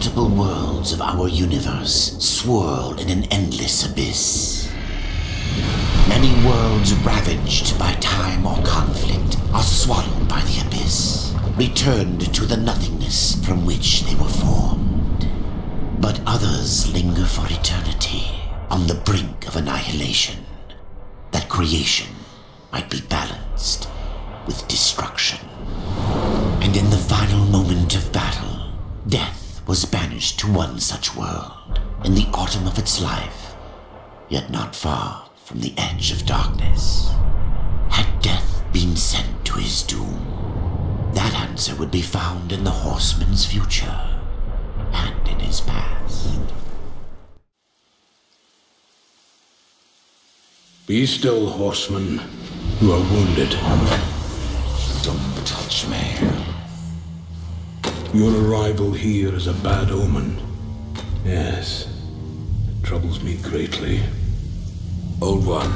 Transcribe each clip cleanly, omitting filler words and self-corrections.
multiple worlds of our universe swirl in an endless abyss. Many worlds ravaged by time or conflict are swallowed by the abyss, returned to the nothingness from which they were formed. But others linger for eternity on the brink of annihilation, that creation might be balanced with destruction. And in the final moment of battle, death was banished to one such world in the autumn of its life, yet not far from the edge of darkness. Had death been sent to his doom, that answer would be found in the horseman's future and in his past. Be still, horseman. You are wounded. Don't touch me. Your arrival here is a bad omen. Yes, it troubles me greatly. Old one,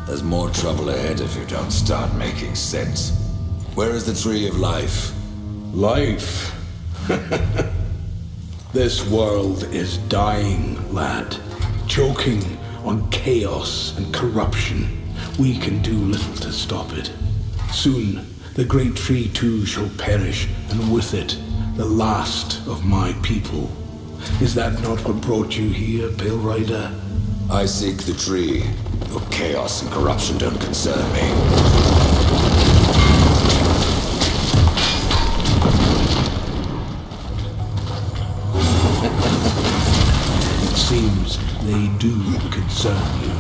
there's more trouble ahead if you don't start making sense. Where is the Tree of Life? Life? This world is dying, lad. Choking on chaos and corruption. We can do little to stop it. Soon, the great tree too shall perish, and with it, the last of my people. Is that not what brought you here, Pale Rider? I seek the tree. Your chaos and corruption don't concern me. It seems they do concern you.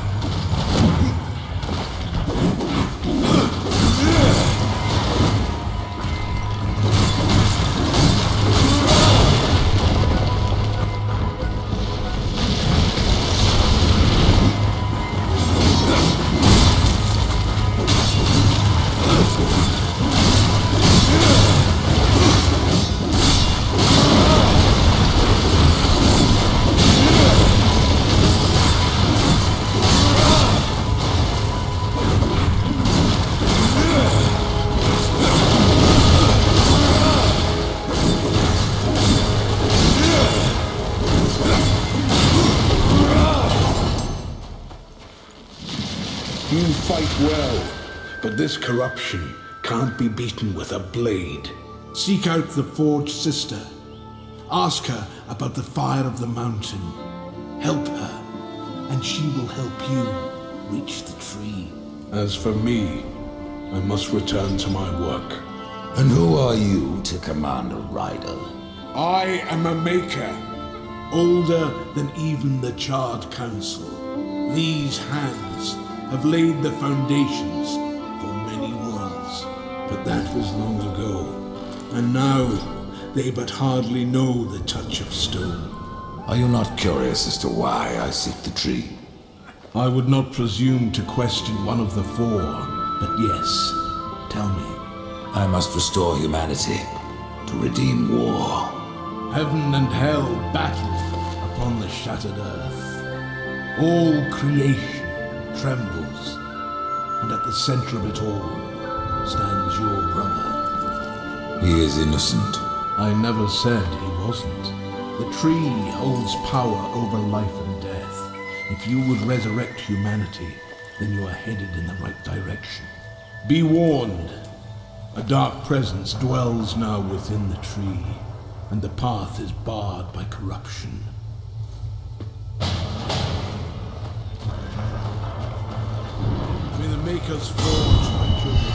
You fight well, but this corruption can't be beaten with a blade. Seek out the Forge Sister. Ask her about the fire of the mountain. Help her, and she will help you reach the tree. As for me, I must return to my work. And who are you to command a rider? I am a maker, older than even the Charred Council. These hands have laid the foundations for many worlds, but that was long ago, and now they but hardly know the touch of stone. Are you not curious as to why I seek the tree? I would not presume to question one of the four, but yes, tell me. I must restore humanity to redeem war. Heaven and hell battle upon the shattered earth. All creation trembles, and at the center of it all stands your brother. He is innocent. I never said he wasn't. The tree holds power over life and death. If you would resurrect humanity, then you are headed in the right direction. Be warned. A dark presence dwells now within the tree, and the path is barred by corruption. May the Maker's forge, my children.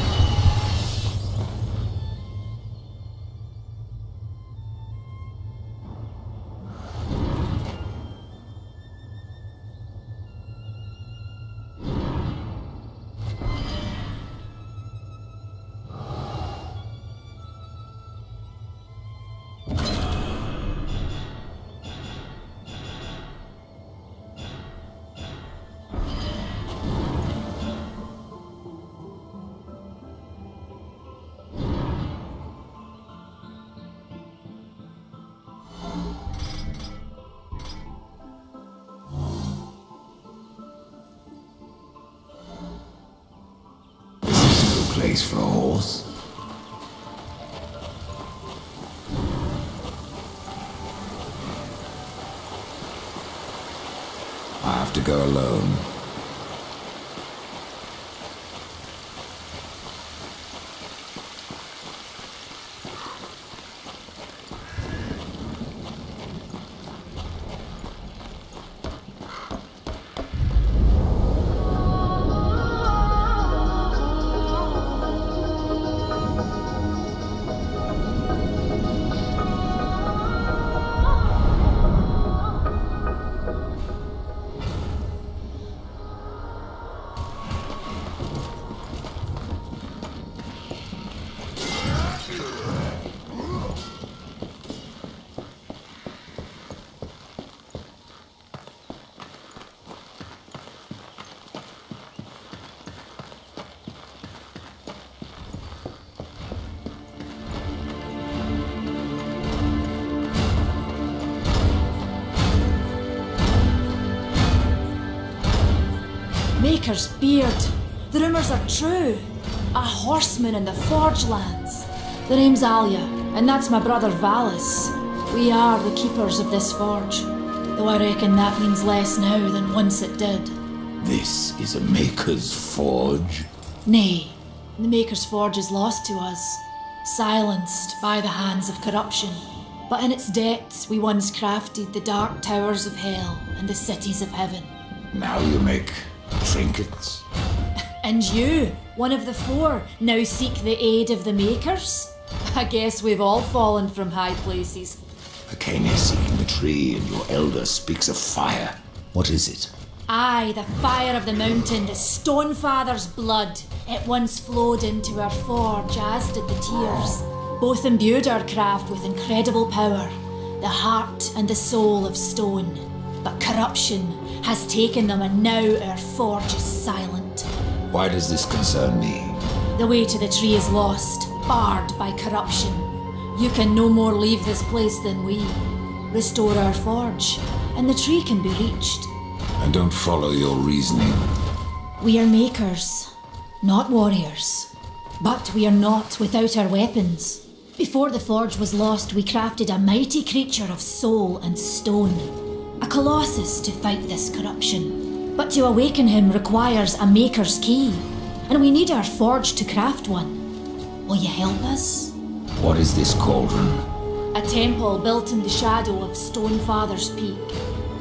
Place for a horse. to go alone. Maker's beard. The rumours are true. A horseman in the Forge lands. The name's Alia, and that's my brother Valis. We are the keepers of this forge, though I reckon that means less now than once it did. This is a Maker's Forge? Nay, the Maker's Forge is lost to us, silenced by the hands of corruption. But in its depths we once crafted the dark towers of hell and the cities of heaven. Now you make trinkets? And you, one of the four, now seek the aid of the Makers? I guess we've all fallen from high places. Akane is seeking the tree, and your elder speaks of fire. What is it? Aye, the fire of the mountain, the Stonefather's blood. It once flowed into our forge, as did the tears. Both imbued our craft with incredible power, the heart and the soul of stone. But corruption has taken them, and now our forge is silent. Why does this concern me? The way to the tree is lost, barred by corruption. You can no more leave this place than we. Restore our forge, and the tree can be reached. I don't follow your reasoning. We are makers, not warriors. But we are not without our weapons. Before the forge was lost, we crafted a mighty creature of soul and stone. A colossus to fight this corruption. But to awaken him requires a maker's key, and we need our forge to craft one. Will you help us? What is this cauldron? A temple built in the shadow of Stonefather's Peak.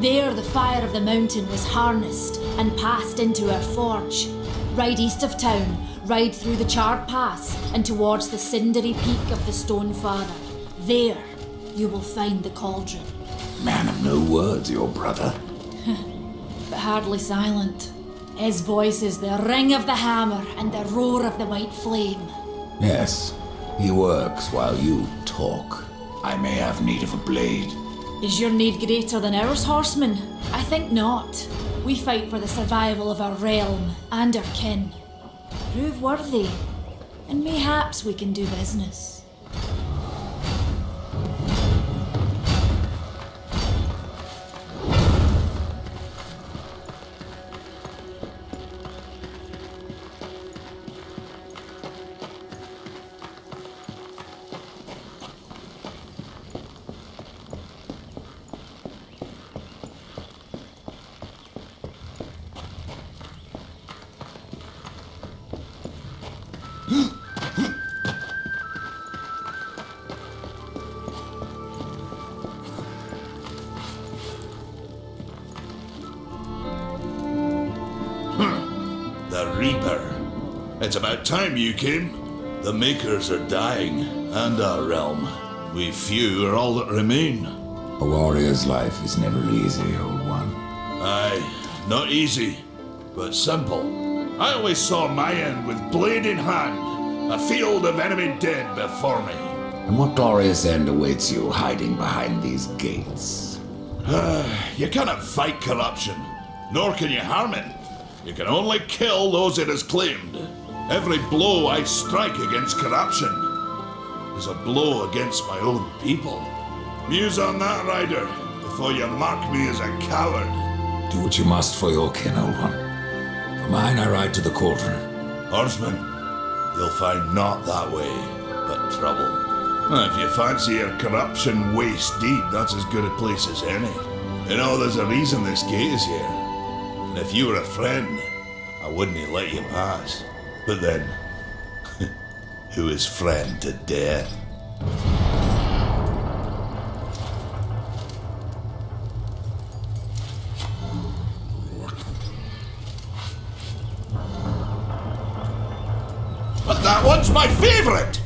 There the fire of the mountain was harnessed and passed into our forge. Ride east of town, ride through the charred pass and towards the cindery peak of the Stonefather. There you will find the cauldron. Man of no words, your brother. But hardly silent. His voice is the ring of the hammer and the roar of the white flame. Yes, he works while you talk. I may have need of a blade. Is your need greater than ours, horseman? I think not. We fight for the survival of our realm and our kin. Prove worthy, and mayhaps we can do business. The Reaper. It's about time you came. The Makers are dying, and our realm. We few are all that remain. A warrior's life is never easy, old one. Aye, not easy, but simple. I always saw my end with blade in hand, a field of enemy dead before me. And what glorious end awaits you hiding behind these gates? You cannot fight corruption, nor can you harm it. You can only kill those it has claimed. Every blow I strike against corruption is a blow against my own people. Muse on that, Rider, before you mark me as a coward. Do what you must for your kin, old one. For mine, I ride to the cauldron. Horseman, you'll find naught that way, but trouble. If you fancy your corruption waist deep, that's as good a place as any. You know, there's a reason this gate is here. And if you were a friend, I wouldn't let you pass. But then, who is friend to death? But that one's my favorite!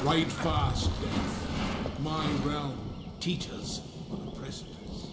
Ride fast, Death. My realm teeters on a precipice.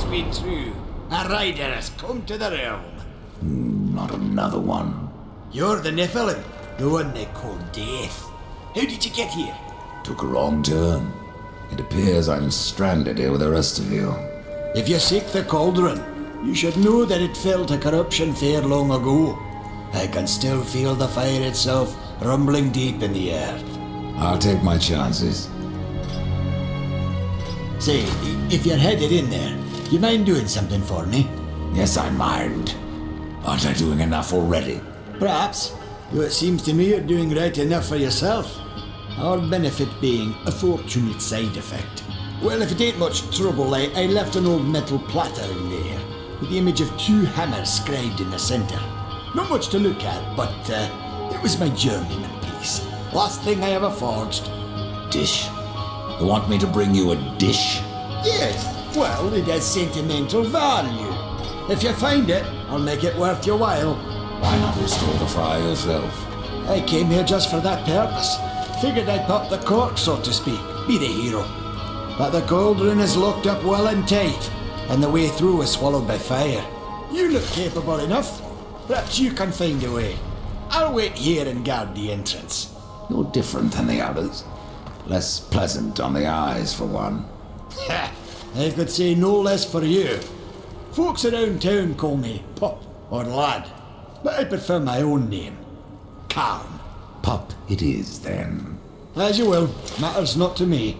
must be true. A rider has come to the realm. Not another one. You're the Nephilim, the one they call Death. How did you get here? Took a wrong turn. It appears I'm stranded here with the rest of you. If you seek the cauldron, you should know that it fell to corruption fair long ago. I can still feel the fire itself rumbling deep in the earth. I'll take my chances. Say, if you're headed in there, you mind doing something for me? Yes, I mind. Aren't I doing enough already? Perhaps, though it seems to me you're doing right enough for yourself. Our benefit being a fortunate side effect. Well, if it ain't much trouble, I left an old metal platter in there, with the image of 2 hammers scribed in the centre. Not much to look at, but it was my journeyman piece. Last thing I ever forged. Dish? You want me to bring you a dish? Yes, well, it has sentimental value. If you find it, I'll make it worth your while. Why not restore the fire yourself? I came here just for that purpose. Figured I'd pop the cork, so to speak, be the hero. But the cauldron is locked up well and tight, and the way through is swallowed by fire. You look capable enough. Perhaps you can find a way. I'll wait here and guard the entrance. You're different than the others. Less pleasant on the eyes, for one. Ha! I could say no less for you. Folks around town call me Pup or Lad, but I prefer my own name. Calm. Pup it is, then. As you will. Matters not to me.